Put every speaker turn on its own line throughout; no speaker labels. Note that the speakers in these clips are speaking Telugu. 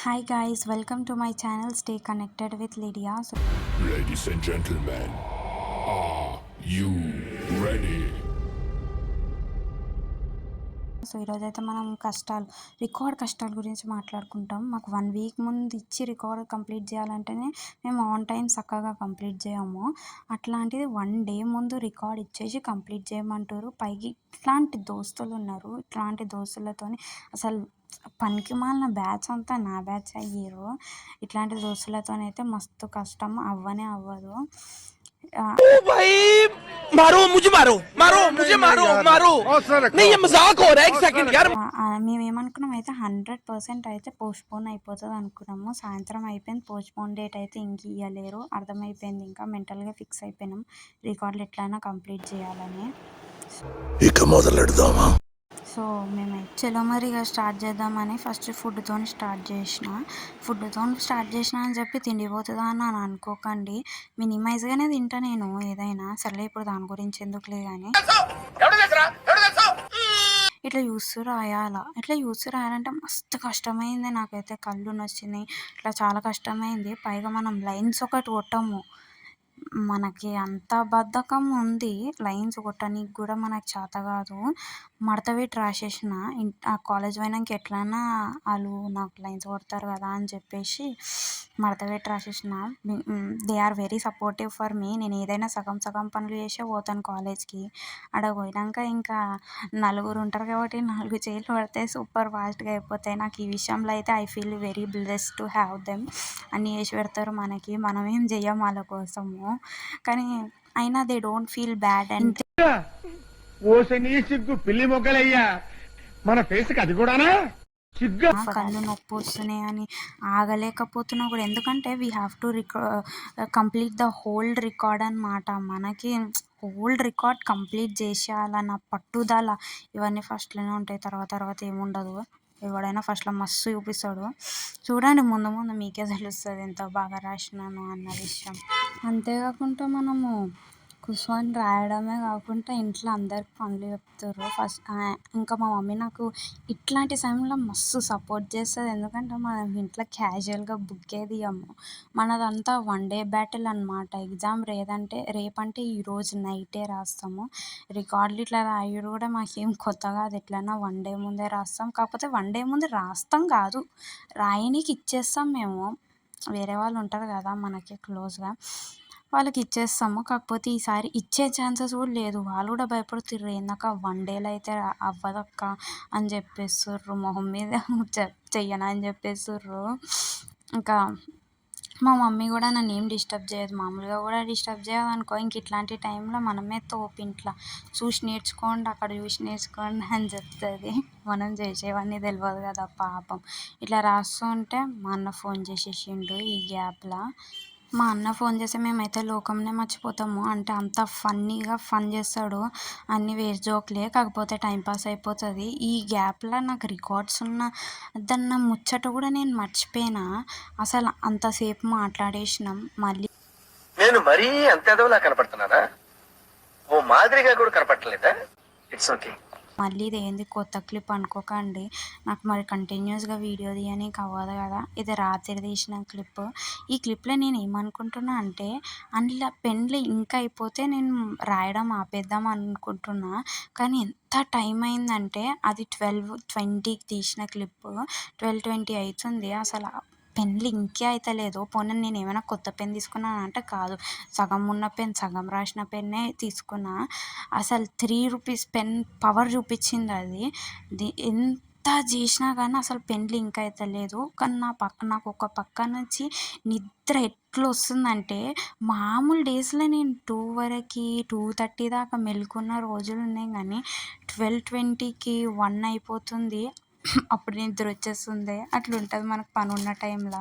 Hi guys, welcome to my channel. Stay connected with Lydia.
Ladies and gentlemen, are you ready?
ఈరోజైతే మనం రికార్డ్ కష్టాల గురించి మాట్లాడుకుంటాం. మాకు 1 వీక్ ముందు ఇచ్చి రికార్డ్ కంప్లీట్ చేయాలంటేనే మేము ఆన్ టైం చక్కగా కంప్లీట్ చేయము. అట్లాంటిది 1 డే ముందు రికార్డ్ ఇచ్చేసి కంప్లీట్ చేయమంటారు. పైకి ఇట్లాంటి దోస్తులు ఉన్నారు. ఇట్లాంటి దోస్తులతోని అసలు పనికిమాలిన బ్యాచ్ అంతా నా బ్యాచ్ అయ్యిర్రు. ఇట్లాంటి దోస్తులతోనైతే మస్తు కష్టం అవ్వనే అవ్వదు.
ओ भाई मारो मुझे मारो मारो मुझे मारो मारो नहीं ये मजाक हो रहा है एक सेकंड यार
మేమేమనుకున్నాం అయితే 100% అయితే పోస్ట్‌పోన్ అయిపోతది అనుకున్నాము. సాయంత్రం అయిపోయింది. పోస్ట్‌పోన్ డేట్ అయితే ఇంక ఇయ్యలేరు. అర్థమైపోయింది ఇంకా మెంటల్‌గా ఫిక్స్ అయిపోయినాం. రికార్డులు ఎట్లైనా కంప్లీట్ చేయాలని.
ఇక మొదలెడదామా?
సో మేమైతే చలో మరి ఇక స్టార్ట్ చేద్దామని ఫస్ట్ ఫుడ్‌తోని స్టార్ట్ చేసిన అని చెప్పి తిండిపోతదా అని అనుకోకండి. మినిమైజ్‌గానే తింటా నేను ఏదైనా. సర్లే ఇప్పుడు దాని గురించి ఎందుకులే గాని. ఇట్లా చూస్తూ రాయాలా. ఇట్లా చూస్తూ రాయాలంటే మస్తు కష్టమైంది నాకైతే. కళ్ళు నొచ్చినాయి. ఇట్లా చాలా కష్టమైంది. పైగా మనం లైన్స్ ఒకటి కొట్టము. మనకి అంత బద్ధకం ఉంది. లైన్స్ కొట్టనీకి కూడా మనకు చేత కాదు. మడత పెట్టి రాసేసిన. కాలేజ్ పోయినాక ఎట్లైనా వాళ్ళు నాకు లైన్స్ కొడతారు కదా అని చెప్పేసి మడత పెట్టి రాసేసిన. They are very supportive for me. నేను ఏదైనా సగం సగం పనులు చేసే పోతాను కాలేజ్‌కి. ఆడ పోయినాక ఇంకా నలుగురు ఉంటారు కాబట్టి 4 చేతులు పడితే సూపర్ ఫాస్ట్‌గా అయిపోతాయి. నాకు ఈ విషయంలో అయితే I feel very blessed to have them. అన్నీ చేసి పెడతారు మనకి. మనమేం చెయ్యం వాళ్ళ కోసము. కానీ అయినా they don't feel bad and
ఓసని సిగ్గు పిల్లి మొగ్గలయ్యా మన ఫేస్కి అది కూడానా సిగ్గు.
కళ్ళు నొప్పి వస్తున్నాయి అని ఆగలేకపోతున్నా కూడా. ఎందుకంటే we have to complete the whole record అనమాట. మనకి హోల్ రికార్డ్ కంప్లీట్ చేసేయాలన్న పట్టుదల. ఇవన్నీ ఫస్ట్లోనే ఉంటాయి. తర్వాత ఏముండదు. ఎవడైనా ఫస్ట్‌లో మస్తు చూపిస్తాడు. చూడండి ముందు ముందు మీకే తెలుస్తుంది ఎంత బాగా రాసినాను అన్న విషయం. అంతేకాకుండా మనము కూర్చొని రాయడమే కాకుండా ఇంట్లో అందరికి పనులు చెప్తారు. ఇంకా మా మమ్మీ నాకు ఇట్లాంటి సమయంలో మస్తు సపోర్ట్ చేస్తుంది. ఎందుకంటే మనం ఇంట్లో క్యాజువల్‌గా బుక్కే తీయము. మనదంతా 1 డే బ్యాటిల్ అనమాట. ఎగ్జామ్ రేపంటే ఈరోజు నైటే రాస్తాము. రికార్డులు ఇట్లా రాయుడు కూడా మాకేం కొత్త కాదు. ఎట్లైనా 1 డే ముందే రాస్తాం. కాకపోతే 1 డే ముందు రాస్తాం కాదు, రాయనీకి ఇచ్చేస్తాం మేము. వేరే వాళ్ళు ఉంటారు కదా మనకి క్లోజ్‌గా, వాళ్ళకి ఇచ్చేస్తాము. కాకపోతే ఈసారి ఇచ్చే ఛాన్సెస్ కూడా లేదు. వాళ్ళు కూడా భయపడుతుర్రు. ఏందక్కా 1 డేలో అయితే అవ్వదక్క అని చెప్పేస్తుర్రు. మొహం మీద చెయ్యను అని చెప్పేస్తుర్రు. ఇంకా మా మమ్మీ కూడా నన్నేం డిస్టర్బ్ చేయదు. మామూలుగా కూడా డిస్టర్బ్ చేయదనుకో. ఇంక ఇట్లాంటి టైంలో మనమే తోపు ఇంట్లో. చూసి నేర్చుకోండి, అక్కడ చూసి నేర్చుకోండి అని చెప్తుంది. మనం చేసేవన్నీ తెలియదు కదా పాపం. ఇట్లా రాస్తూ ఉంటే మా అన్న ఫోన్ చేసేసిండు ఈ గ్యాప్‌లో. మా అన్న ఫోన్ చేస్తే మేమైతే లోకంనే మర్చిపోతాము. అంటే అంత ఫన్నీగా ఫన్ చేస్తాడు. అన్నీ వేస్ట్ జోక్‌లే. కాకపోతే టైం పాస్ అయిపోతది. ఈ గ్యాప్‌లో నాకు రికార్డ్స్ దన్న ముచ్చట కూడా నేను మర్చిపోయినా. అసలు అంతసేపు మాట్లాడేసినాం.
నేను మరీ అంత ఎదవలా కనపడుతున్నానా ఓ మాదిరిగా కూడా కనపడలేదా ఇట్స్ ఓకే
మళ్ళీ ఇదేంది కొత్త క్లిప్ అనుకోకండి. నాకు మరి కంటిన్యూస్‌గా వీడియో తీయనీకి అవ్వదు కదా. ఇది రాత్రి తీసిన క్లిప్. ఈ క్లిప్‌లో నేను ఏమనుకుంటున్నా అంటే అందులో పెన్‌లు ఇంక్ అయిపోతే నేను రాయడం ఆపేద్దాం అనుకుంటున్నా. కానీ ఎంత టైం అయిందంటే అది 12:20కి తీసిన క్లిప్. 12:20 అయితుంది. అసలు పెన్‌లు ఇంకే అయితలేదు. పోనీ నేనేమైనా కొత్త పెన్ తీసుకున్నానా అంటే కాదు. సగం ఉన్న పెన్, సగం రాసిన పెన్నే తీసుకున్నా. అసలు ₹3 పెన్ పవర్ చూపించింది అది. ఎంత చేసినా కానీ అసలు పెన్‌లు ఇంక్ అయితలేదు. కానీ నాకు ఒక పక్క నుంచి నిద్ర ఎట్లొస్తుందంటే మామూలు డేస్‌లో నేను 2 వరకి, 2:30 దాకా మెలుకున్న రోజులున్నాయి కానీ 12:20కి 1 అయిపోతుంది. అప్పుడు నిద్ర వచ్చేస్తుంది. అట్లుంటది మనకు పనున్న టైంలో.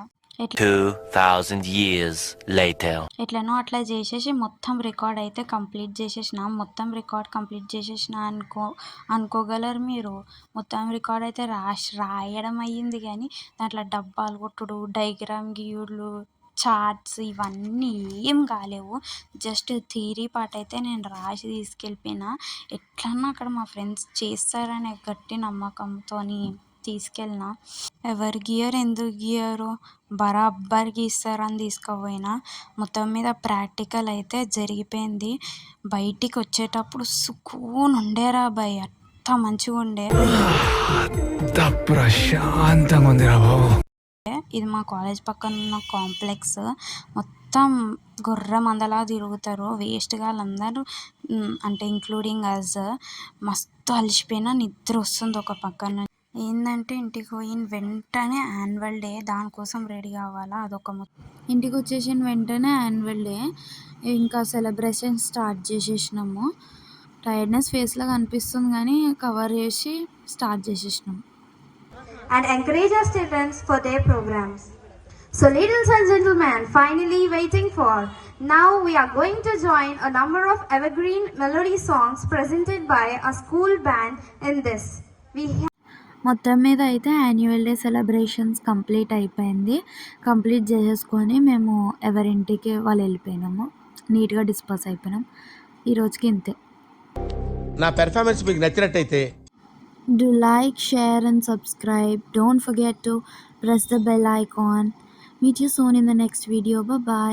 2000 years later.
ఎట్లనో అట్లా చేసేసి మొత్తం రికార్డ్ అయితే కంప్లీట్ చేసేసిన. మొత్తం రికార్డ్ కంప్లీట్ చేసేసిన అనుకోగలరు మీరు. మొత్తం రికార్డ్ అయితే రాయడం అయ్యింది కానీ దాంట్లో డబ్బాలు కొట్టుడు, డయాగ్రామ్ గీయుడులు, చార్ట్స్ ఇవన్నీ ఏం కాలేవు. జస్ట్ థియరీ పార్ట్ అయితే నేను రాసి తీసుకెళ్ళిపోయినా. ఎట్లన్నా అక్కడ మా ఫ్రెండ్స్ చేస్తారనే గట్టి నమ్మకంతోని తీసుకెళ్ళినా ఎవరు గీయరు, ఎందుకు గీయరు, బరాబర్ గీస్తారని తీసుకుపోయినా. మొత్తం మీద ప్రాక్టికల్ అయితే జరిగిపోయింది. బయటికి వచ్చేటప్పుడు సుకూన్ ఉండేరా భయ్, అంత మంచిగా ఉండే.
ప్రశాంతంగా ఉందిరా బాబు.
ఇది మా కాలేజ్ పక్కన ఉన్న కాంప్లెక్స్. మొత్తం గొర్రె మందలా తిరుగుతారు వేస్ట్ వాళ్ళందరూ, అంటే ఇంక్లూడింగ్ అస్. మస్తు అలసిపోయినా, నిద్ర వస్తుంది ఒక పక్కన. ఏంటంటే ఇంటికి పోయిన వెంటనే యాన్యువల్ డే, దానికోసం రెడీ అవ్వాలా, అదొక ఇంటికి వచ్చేసిన వెంటనే యాన్యువల్ డే, ఇంకా సెలబ్రేషన్ స్టార్ట్ చేసేసినాము. టైర్డ్నెస్ ఫేస్లో కనిపిస్తుంది కానీ కవర్ చేసి start చేసేసినాం.
And encourage our students for their programs. So ladies and gentlemen, finally waiting for, now we are going to join a number of evergreen melody songs presented by a school band in this.
మొత్తం మీద అయితే యాన్యువల్ డే సెలబ్రేషన్స్ కంప్లీట్ అయిపోయింది. కంప్లీట్ చేసేసుకొని మేము ఎవరింటికి వాళ్ళు వెళ్ళిపోయినాము. నీట్గా డిస్పర్స్ అయిపోయినాం. ఈరోజుకి ఇంతే.
నా పెర్ఫార్మెన్స్ మీకు నచ్చినట్టయితే
Do like, share and subscribe. Don't forget to press the bell icon. Meet you soon in the next video. Bye bye.